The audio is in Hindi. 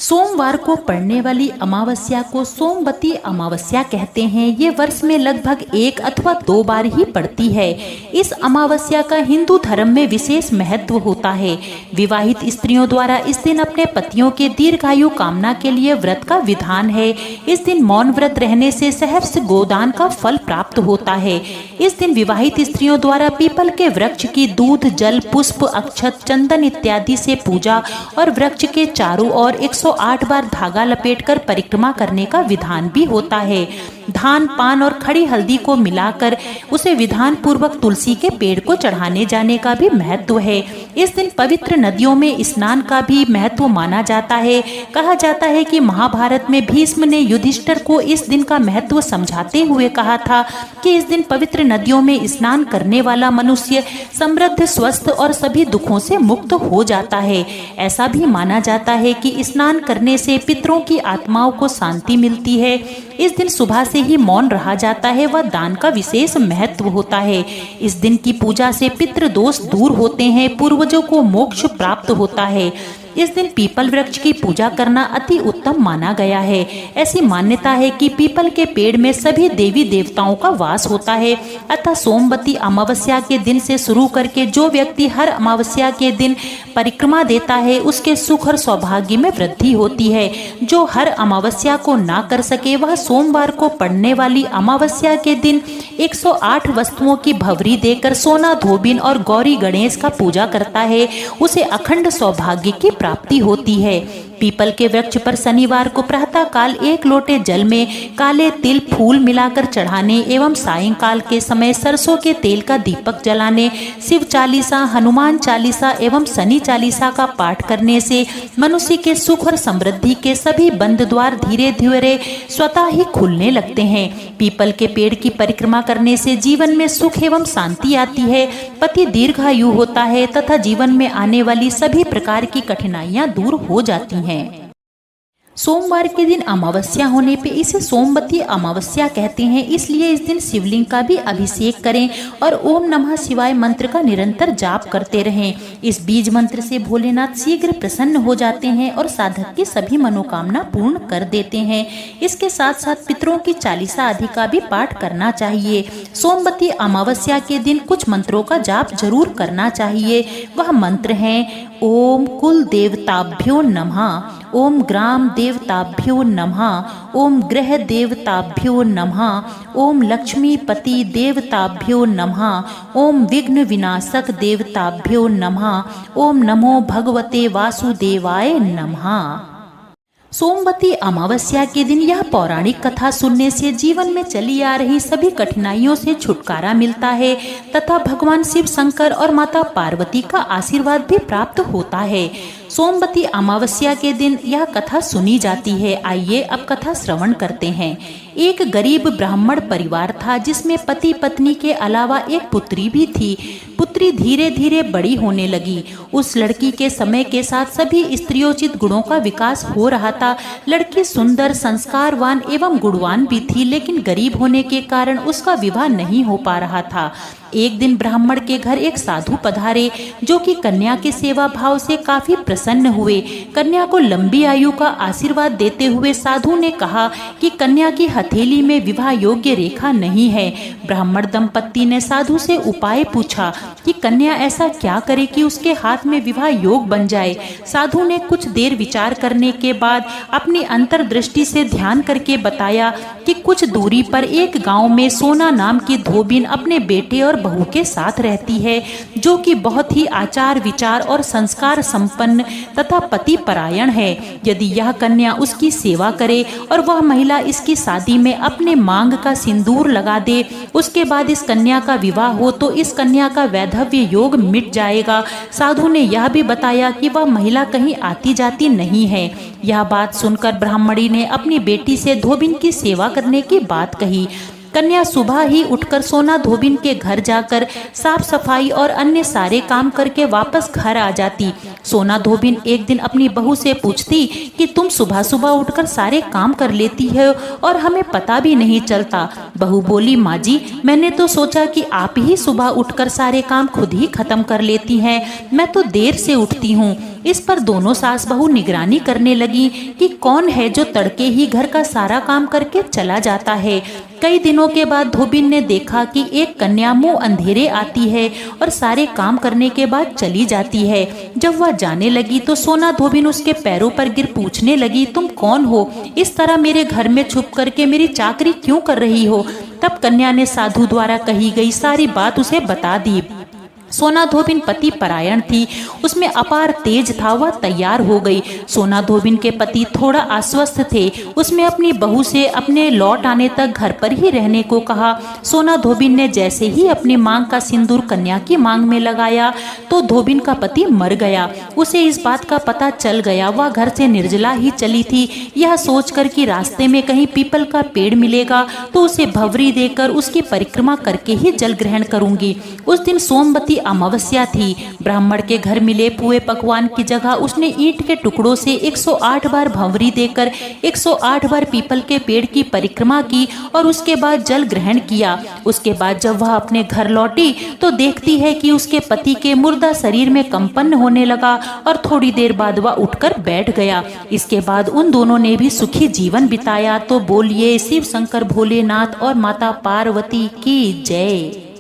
सोमवार को पड़ने वाली अमावस्या को सोमवती अमावस्या कहते हैं। ये वर्ष में लगभग 1 अथवा 2 बार ही पड़ती है। इस अमावस्या का हिंदू धर्म में विशेष महत्व होता है। विवाहित स्त्रियों द्वारा इस दिन अपने पतियों के दीर्घायु कामना के लिए व्रत का विधान है। इस दिन मौन व्रत रहने से सहर्ष गोदान का फल प्राप्त होता है। इस दिन विवाहित स्त्रियों द्वारा पीपल के वृक्ष की दूध, जल, पुष्प, अक्षत, चंदन इत्यादि से पूजा और वृक्ष के चारों ओर 108 बार धागा लपेटकर परिक्रमा करने का विधान भी होता है। धान, पान और खड़ी हल्दी को मिलाकर उसे विधान पूर्वक तुलसी के पेड़ को चढ़ाने जाने का भी महत्व है। इस दिन पवित्र नदियों में स्नान का भी महत्व माना जाता है। कहा जाता है कि महाभारत में भीष्म ने युधिष्ठिर को इस दिन का महत्व समझाते हुए कहा था कि इस दिन पवित्र नदियों में स्नान करने वाला मनुष्य समृद्ध, स्वस्थ और सभी दुखों से मुक्त हो जाता है। ऐसा भी माना जाता है कि स्नान करने से पितरों की आत्माओं को शांति मिलती है। इस दिन सुबह से ही मौन रहा जाता है व दान का विशेष महत्व होता है। इस दिन की पूजा से पितृ दोष दूर होते हैं, पूर्वजों को मोक्ष प्राप्त होता है। इस दिन पीपल वृक्ष की पूजा करना अति उत्तम माना गया है। ऐसी मान्यता है कि पीपल के पेड़ में सभी देवी देवताओं का वास होता है। अतः सोमवती अमावस्या के दिन से शुरू करके जो व्यक्ति हर अमावस्या के दिन परिक्रमा देता है उसके सुख और सौभाग्य में वृद्धि होती है। जो हर अमावस्या को ना कर सके वह सोमवार को पड़ने वाली अमावस्या के दिन 108 वस्तुओं की भवरी देकर सोना, धोबिन और गौरी गणेश का पूजा करता है, उसे अखंड सौभाग्य की प्राप्ति होती है। पीपल के वृक्ष पर शनिवार को प्रातः काल 1 लोटे जल में काले तिल, फूल मिलाकर चढ़ाने एवं सायंकाल के समय सरसों के तेल का दीपक जलाने, शिव चालीसा, हनुमान चालीसा एवं शनि चालीसा का पाठ करने से मनुष्य के सुख और समृद्धि के सभी बंद द्वार धीरे धीरे स्वतः ही खुलने लगते हैं। पीपल के पेड़ की परिक्रमा करने से जीवन में सुख एवं शांति आती है, पति दीर्घायु होता है तथा जीवन में आने वाली सभी प्रकार की कठिनाइयां दूर हो जाती हैं। सोमवार के दिन अमावस्या होने पे इसे सोमवती अमावस्या कहते हैं। इसलिए इस दिन शिवलिंग का भी अभिषेक करें और ओम नमः शिवाय मंत्र का निरंतर जाप करते रहें। इस बीज मंत्र से भोलेनाथ शीघ्र प्रसन्न हो जाते हैं और साधक की सभी मनोकामना पूर्ण कर देते हैं। इसके साथ साथ पितरों की चालीसा आदि का भी पाठ करना चाहिए। सोमवती अमावस्या के दिन कुछ मंत्रों का जाप जरूर करना चाहिए। वह मंत्र हैं ओम कुल देवताभ्यो नमः, ओम ग्राम देवताभ्यो नमः, ओम ग्रह देवताभ्यो नमः, ओम लक्ष्मीपति देवताभ्यो नमः, ओम विघ्न विनाशक देवताभ्यो नमः, ओम नमो भगवते वासुदेवाय नमः। सोमवती अमावस्या के दिन यह पौराणिक कथा सुनने से जीवन में चली आ रही सभी कठिनाइयों से छुटकारा मिलता है तथा भगवान शिव शंकर और माता पार्वती का आशीर्वाद भी प्राप्त होता है। सोमवती अमावस्या के दिन यह कथा सुनी जाती है। आइए अब कथा श्रवण करते हैं। एक गरीब ब्राह्मण परिवार था जिसमें पति पत्नी के अलावा एक पुत्री भी थी। पुत्री धीरे धीरे बड़ी होने लगी। उस लड़की के समय के साथ सभी स्त्रियोचित गुणों का विकास हो रहा था। लड़की सुंदर, संस्कारवान एवं गुणवान भी थी, लेकिन गरीब होने के कारण उसका विवाह नहीं हो पा रहा था। एक दिन ब्राह्मण के घर एक साधु पधारे जो कि कन्या के सेवा भाव से काफी प्रसन्न हुए। कन्या को लंबी आयु का आशीर्वाद देते हुए साधु ने कहा कि कन्या की हथेली में विवाह योग्य रेखा नहीं है। ब्राह्मण दंपत्ति ने साधु से उपाय पूछा कि कन्या ऐसा क्या करे कि उसके हाथ में विवाह योग बन जाए। साधु ने कुछ देर विचार करने के बाद अपनी अंतर्दृष्टि से ध्यान करके बताया कि कुछ दूरी पर एक गांव में सोना नाम की धोबिन अपने बेटे और बहू के साथ रहती है, जो कि बहुत ही आचार विचार और संस्कार संपन्न तथा पति परायण है। यदि यह कन्या उसकी सेवा करे और वह महिला इसकी शादी में अपने मांग का सिंदूर लगा दे, उसके बाद इस कन्या का विवाह हो तो इस कन्या का वैधव्य योग मिट जाएगा। साधु ने यह भी बताया कि वह महिला कहीं आती जाती नहीं है। यह बात सुनकर ब्राह्मणी ने अपनी बेटी से धोबिन की सेवा करने की बात कही। कन्या सुबह ही उठकर सोना धोबिन के घर जाकर साफ सफाई और अन्य सारे काम करके वापस घर आ जाती। सोना धोबिन एक दिन अपनी बहू से पूछती कि तुम सुबह सुबह उठकर सारे काम कर लेती हो और हमें पता भी नहीं चलता। बहू बोली, माँ जी, मैंने तो सोचा कि आप ही सुबह उठकर सारे काम खुद ही खत्म कर लेती हैं। मैं तो देर से उठती हूँ। इस पर दोनों सास बहू निगरानी करने लगी कि कौन है जो तड़के ही घर का सारा काम करके चला जाता है। कई दिनों के बाद धोबिन ने देखा कि एक कन्या मुंह अंधेरे आती है और सारे काम करने के बाद चली जाती है। जब वह जाने लगी तो सोना धोबिन उसके पैरों पर गिर पूछने लगी, तुम कौन हो? इस तरह मेरे घर में छुप करके मेरी चाकरी क्यों कर रही हो? तब कन्या ने साधु द्वारा कही गई सारी बात उसे बता दी। सोना धोबिन पति परायण थी, उसमें अपार तेज था, वह तैयार हो गई। सोना धोबिन के पति थोड़ा अस्वस्थ थे, उसमें अपनी बहू से अपने लौट आने तक घर पर ही रहने को कहा। सोना धोबिन ने जैसे ही अपनी मांग का सिंदूर कन्या की मांग में लगाया तो धोबिन का पति मर गया। उसे इस बात का पता चल गया। वह घर से निर्जला ही चली थी, यह सोचकर कि रास्ते में कहीं पीपल का पेड़ मिलेगा तो उसे भवरी देकर उसकी परिक्रमा करके ही जल ग्रहण करूंगी। उस दिन सोमवती अमावस्या थी। ब्राह्मण के घर मिले पुए पकवान की जगह उसने ईंट के टुकड़ों से 108 बार भंवरी देकर 108 बार पीपल के पेड़ की परिक्रमा की और उसके बाद जल ग्रहण किया। उसके बाद जब वह अपने घर लौटी तो देखती है कि उसके पति के मुर्दा शरीर में कंपन होने लगा और थोड़ी देर बाद वह उठकर बैठ गया। इसके बाद उन दोनों ने भी सुखी जीवन बिताया। तो बोलिए शिव शंकर भोलेनाथ और माता पार्वती की जय।